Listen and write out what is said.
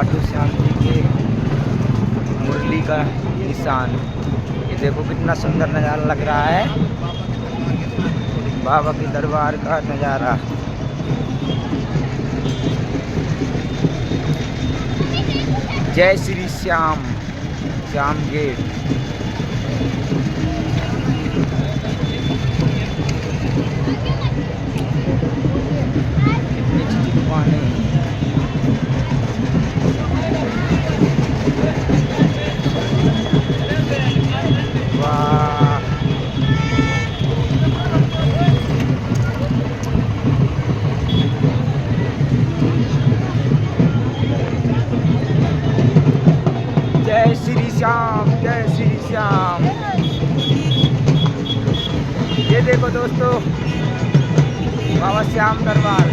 खाटू श्याम जी के मुरली का निशान। ये देखो कितना सुंदर नज़ारा लग रहा है, बाबा के दरबार का नज़ारा। जय श्री श्याम, श्याम गेट। कितनी अच्छी दुकान है। वाह, जय श्री श्याम, जय श्री श्याम। ये देखो दोस्तों, बाबा श्याम दरबार।